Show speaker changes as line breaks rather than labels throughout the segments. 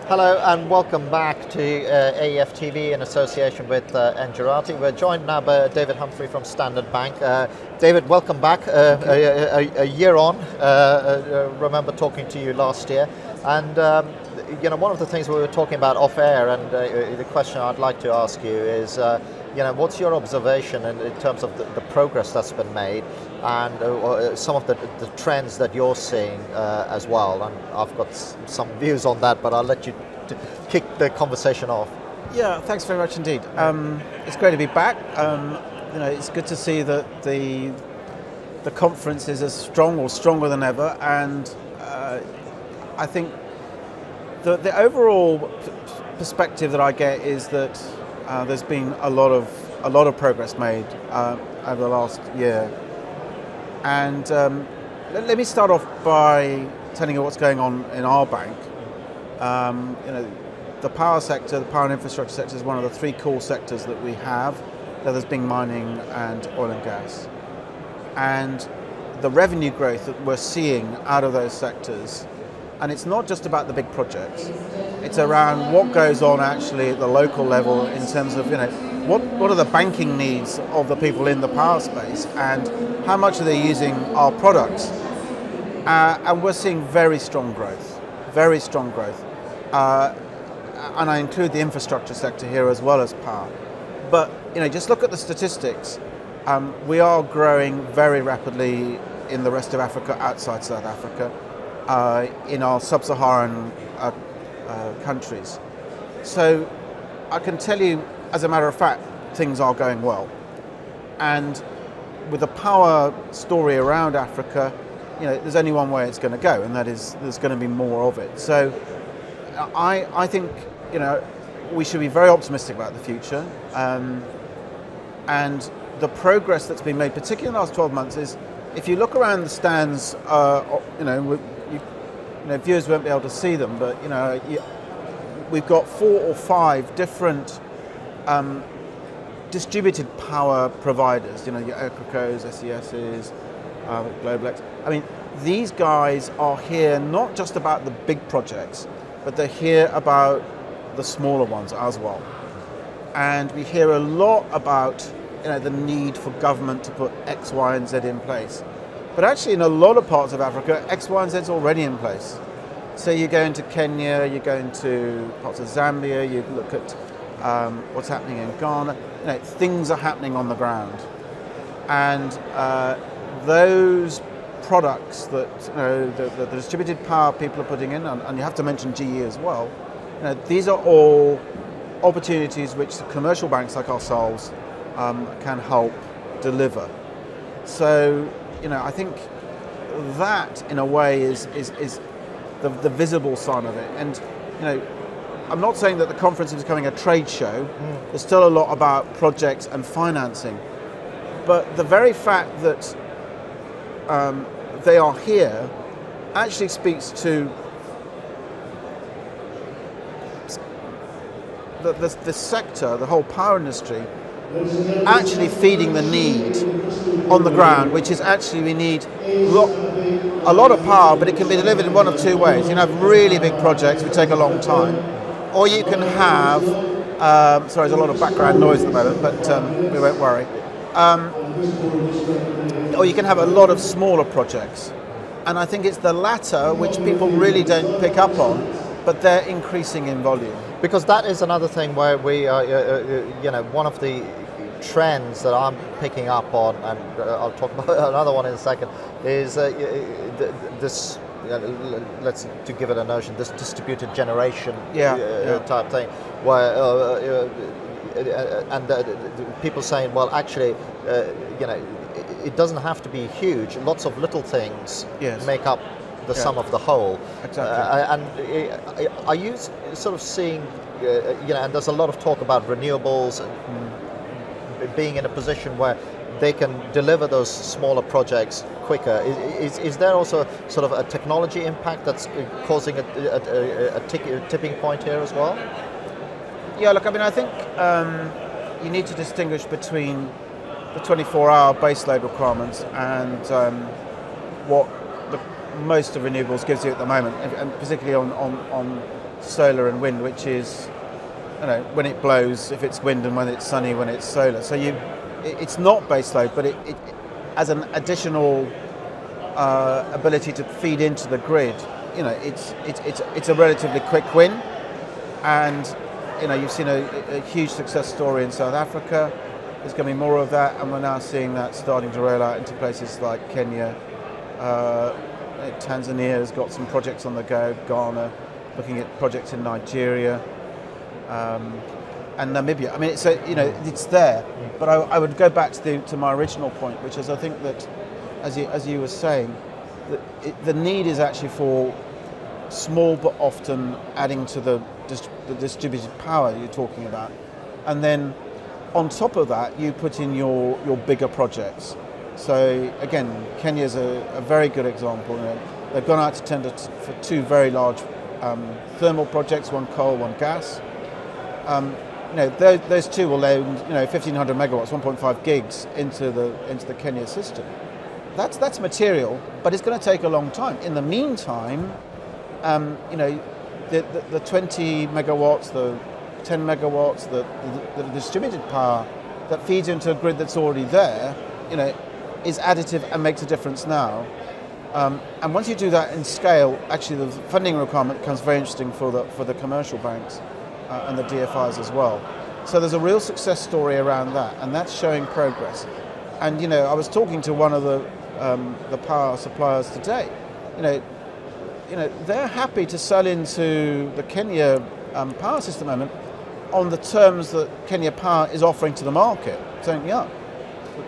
Hello and welcome back to AEF TV in association with Engerati. We're joined now by David Humphrey from Standard Bank. David, welcome back. A year on. Remember talking to you last year, and one of the things we were talking about off air, and the question I'd like to ask you is, what's your observation in terms of the progress that's been made, and some of the trends that you're seeing as well? And I've got some views on that, but I'll let you kick the conversation off.
Yeah, thanks very much indeed. It's great to be back. It's good to see that the conference is as strong or stronger than ever, and I think the overall perspective that I get is that there's been a lot of progress made over the last year. And let me start off by telling you what's going on in our bank. The power sector, the power and infrastructure sector, is one of the three core sectors that we have. The others being mining and oil and gas. And the revenue growth that we're seeing out of those sectors, and it's not just about the big projects. It's around what goes on actually at the local level in terms of what are the banking needs of the people in the power space, and how much are they using our products. And we're seeing very strong growth, very strong growth. And I include the infrastructure sector here as well as power. But just look at the statistics. We are growing very rapidly in the rest of Africa, outside South Africa, in our sub-Saharan countries. So I can tell you, as a matter of fact, things are going well. And with the power story around Africa, there's only one way it's going to go, and that is there's going to be more of it. So I think we should be very optimistic about the future. And the progress that's been made, particularly in the last 12 months, is if you look around the stands, viewers won't be able to see them, but we've got 4 or 5 different distributed power providers. Your Ecricos, SESs, Globalex. I mean, these guys are here not just about the big projects, but they're here about the smaller ones as well. And we hear a lot about the need for government to put X, Y, and Z in place. But actually, in a lot of parts of Africa, X, Y, and Z is already in place. So you go into Kenya, you go into parts of Zambia, you look at what's happening in Ghana. Things are happening on the ground, and those products that the distributed power people are putting in, and you have to mention GE as well. These are all opportunities which commercial banks like ourselves can help deliver. So I think that in a way is the visible side of it. And I'm not saying that the conference is becoming a trade show. There's still a lot about projects and financing, but the very fact that they are here actually speaks to the sector, the whole power industry, actually feeding the need on the ground, which is actually we need a lot of power, but it can be delivered in one of two ways. You can have really big projects which take a long time, or you can have, sorry, there's a lot of background noise at the moment, but we won't worry. Or you can have a lot of smaller projects. And I think it's the latter which people really don't pick up on, but they're increasing in volume.
Because that is another thing where we are, one of the trends that I'm picking up on, and I'll talk about another one in a second, is this, let's to give it a notion, this distributed generation type thing, where and people saying, well, actually, it doesn't have to be huge. Lots of little things make up the sum of the whole.
Exactly.
And are you sort of seeing, and there's a lot of talk about renewables and being in a position where they can deliver those smaller projects quicker. Is there also sort of a technology impact that's causing a tipping point here as well?
Yeah, look, I mean, I think you need to distinguish between the 24-hour baseload requirements and what most of renewables gives you at the moment, and particularly on solar and wind, which is, when it blows, if it's wind, and when it's sunny, when it's solar. So it's not base load, but it as an additional ability to feed into the grid. It's a relatively quick win, and you've seen a huge success story in South Africa. There's going to be more of that, and we're now seeing that starting to roll out into places like Kenya. Tanzania has got some projects on the go. Ghana, looking at projects in Nigeria, and Namibia. I mean, it's there. But I would go back to my original point, which is I think that, as you were saying, the need is actually for small but often adding to the distributed power you're talking about, and then on top of that you put in your bigger projects. So again, Kenya's a very good example. They've gone out to tender for 2 very large thermal projects, one coal, one gas. Those 2 will load 1,500 megawatts, 1.5 gigs into the Kenya system. That's material, but it's going to take a long time. In the meantime, the 20 megawatts, the 10 megawatts, the distributed power that feeds into a grid that's already there, is additive and makes a difference now. And once you do that in scale, actually the funding requirement becomes very interesting for the commercial banks and the DFIs as well. So there's a real success story around that, and that's showing progress. And I was talking to one of the power suppliers today. They're happy to sell into the Kenya power system moment on the terms that Kenya Power is offering to the market, saying,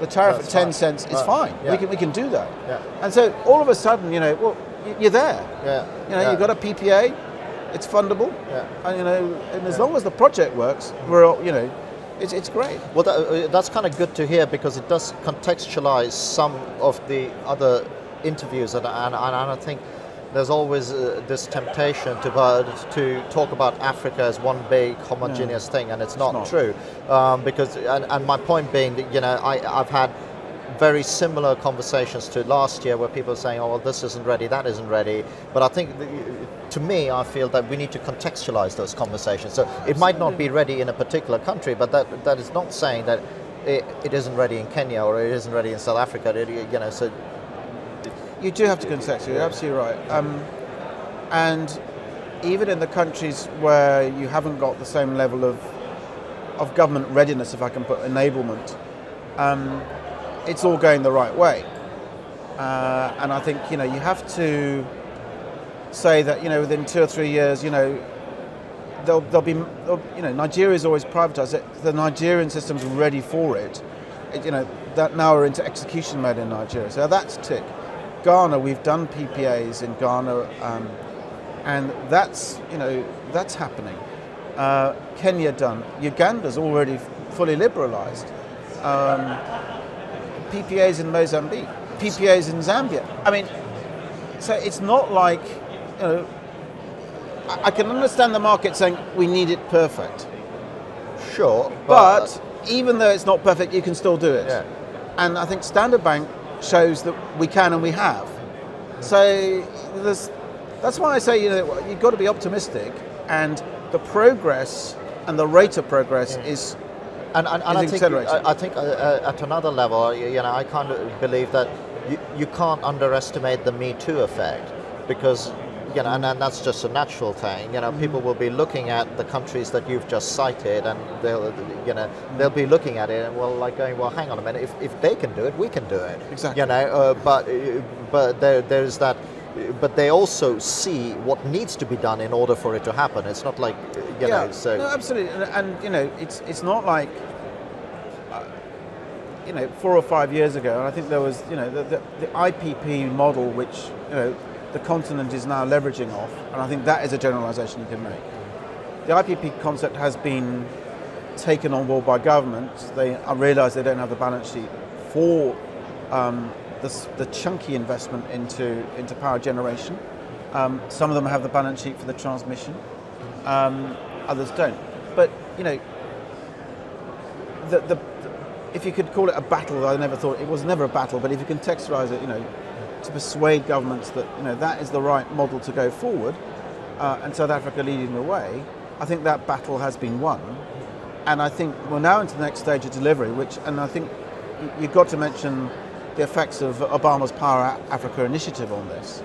the tariff at 10 cents is fine. Yeah. We can do that. Yeah. And so all of a sudden, you're there. Yeah. You've got a PPA, it's fundable, and as long as the project works, it's great.
Well, that's kind of good to hear, because it does contextualize some of the other interviews, and I think there's always this temptation to talk about Africa as one big homogeneous thing, and it's not true. Because my point being that I've had very similar conversations to last year, where people are saying, "Oh, well, this isn't ready, that isn't ready." But I think, to me, I feel that we need to contextualize those conversations. So it might not be ready in a particular country, but that is not saying that it isn't ready in Kenya or it isn't ready in South Africa. So.
You do have to contextualize, you're absolutely right. And even in the countries where you haven't got the same level of government readiness, if I can put enablement, it's all going the right way. And I think, you have to say that, within 2 or 3 years, there'll be, Nigeria's always privatized. The Nigerian system's ready for it. That now we're into execution mode in Nigeria. So that's tick. Ghana, we've done PPAs in Ghana, and that's happening. Kenya done. Uganda's already fully liberalised. PPAs in Mozambique, PPAs in Zambia. I mean, so it's not like, I can understand the market saying we need it perfect.
Sure,
but even though it's not perfect, you can still do it.
Yeah.
And I think Standard Bank shows that we can and we have. So that's why I say, you've got to be optimistic, and the progress and the rate of progress is accelerating.
I think at another level, I kind of believe that you can't underestimate the Me Too effect, because and that's just a natural thing. People will be looking at the countries that you've just cited, and they'll be looking at it and going, well, hang on a minute, if they can do it, we can do it.
Exactly.
But there's that. But they also see what needs to be done in order for it to happen. It's not like So
no, absolutely, and it's not like 4 or 5 years ago, and I think there was the IPP model, which the continent is now leveraging off, and I think that is a generalisation you can make. The IPP concept has been taken on board by governments. I realise they don't have the balance sheet for the chunky investment into power generation. Some of them have the balance sheet for the transmission, others don't. But if you could call it a battle, I never thought it was never a battle. But if you contextualise it, to persuade governments that that is the right model to go forward, and South Africa leading the way, I think that battle has been won. And I think we're now into the next stage of delivery, and I think you've got to mention the effects of Obama's Power Africa initiative on this.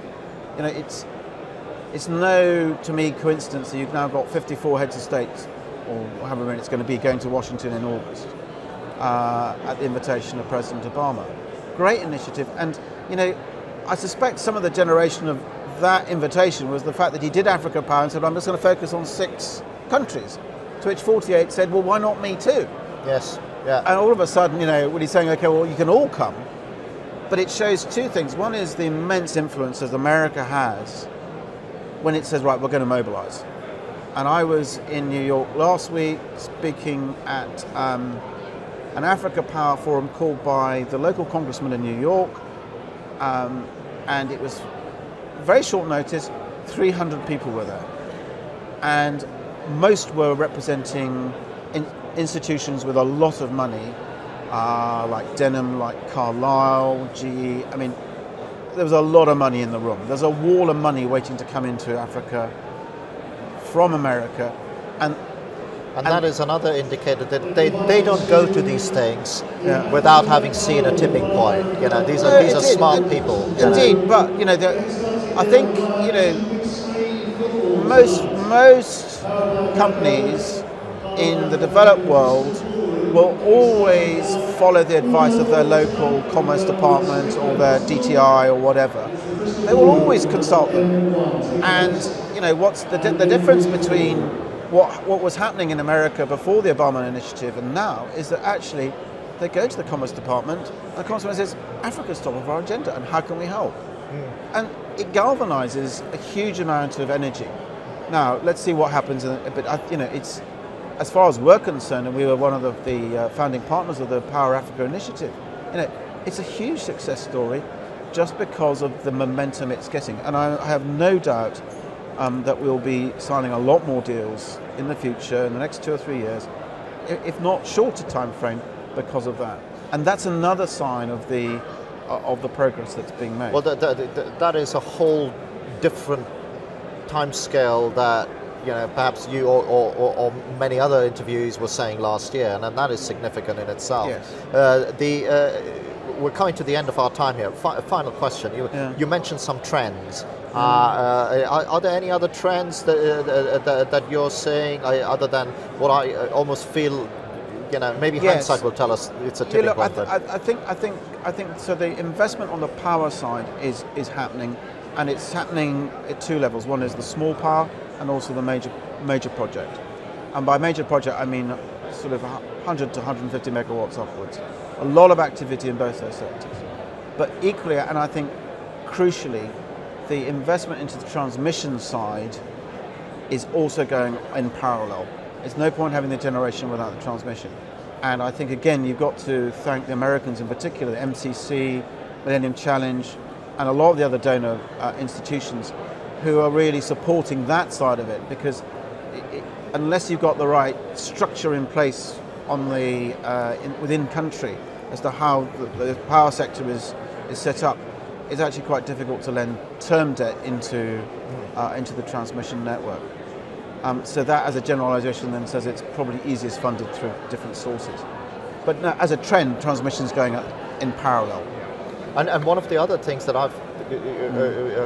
It's no, to me, coincidence that you've now got 54 heads of state, or however many it's going to be, going to Washington in August at the invitation of President Obama. Great initiative, and I suspect some of the generation of that invitation was the fact that he did Africa Power and said, I'm just going to focus on 6 countries. To which 48 said, well, why not me too?
Yes, yeah.
And all of a sudden, when he's saying, okay, well, you can all come. But it shows 2 things. One is the immense influence that America has when it says, right, we're going to mobilize. And I was in New York last week speaking at an Africa Power forum called by the local congressman in New York. And it was very short notice, 300 people were there. And most were representing institutions with a lot of money, like Denham, like Carlyle, GE. I mean, there was a lot of money in the room. There's a wall of money waiting to come into Africa from America. And
that is another indicator that they don't go to these things without having seen a tipping point. These are smart people.
Indeed, but I think most companies in the developed world will always follow the advice of their local commerce department or their DTI or whatever. They will always consult them. And what's the difference between what was happening in America before the Obama initiative and now is that actually they go to the Commerce Department and the Commerce Department says, Africa's top of our agenda and how can we help? And it galvanizes a huge amount of energy. Now, let's see what happens. But it's, as far as we're concerned, and we were one of the founding partners of the Power Africa initiative, it's a huge success story just because of the momentum it's getting. And I have no doubt that we'll be signing a lot more deals in the future, in the next 2 or 3 years, if not shorter time frame, because of that. And that's another sign of the progress that's being made.
Well, that is a whole different timescale that perhaps you or many other interviewees were saying last year, and that is significant in itself.
Yes.
We're coming to the end of our time here. Final question. You mentioned some trends. Are there any other trends that you're seeing other than what I almost feel? Maybe hindsight will tell us it's a tipping point.
I think so. The investment on the power side is happening, and it's happening at 2 levels. One is the small power, and also the major project. And by major project, I mean sort of 100 to 150 megawatts upwards. A lot of activity in both those sectors. But equally, and I think crucially, the investment into the transmission side is also going in parallel. There's no point having the generation without the transmission. And I think, again, you've got to thank the Americans in particular, the MCC, Millennium Challenge, and a lot of the other donor institutions who are really supporting that side of it, because unless you've got the right structure in place on the within country as to how the power sector is set up, it's actually quite difficult to lend term debt into the transmission network. So that, as a generalisation, then says it's probably easiest funded through different sources. But no, as a trend, transmission's going up in parallel.
And one of the other things that I've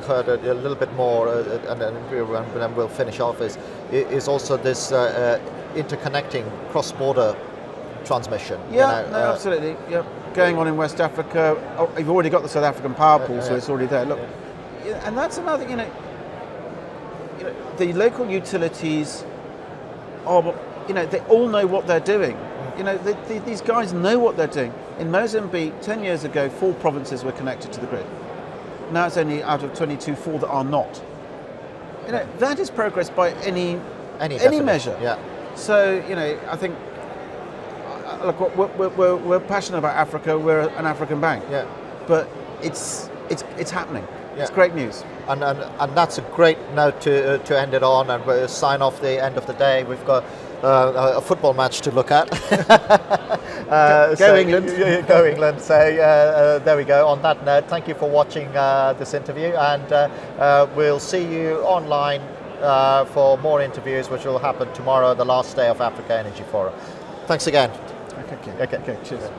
heard a little bit more, and then we'll finish off, is also this interconnecting cross-border transmission.
Yeah, no, absolutely. Yeah, going on in West Africa. You've already got the South African power pool, so it's already there. Look, and that's another. The local utilities are, they all know what they're doing. These guys know what they're doing. In Mozambique, 10 years ago, 4 provinces were connected to the grid. Now it's only out of 22, 4 that are not. That is progress by any measure.
Yeah.
So, I think, look, we're passionate about Africa. We're an African bank.
Yeah.
But it's happening.
Yeah.
It's great news.
And that's a great note to end it on, and we'll sign off the end of the day. We've got a football match to look at.
Go England.
Go England. So there we go. On that note, thank you for watching this interview, and we'll see you online for more interviews, which will happen tomorrow, the last day of Africa Energy Forum. Thanks again.
Okay, cheers.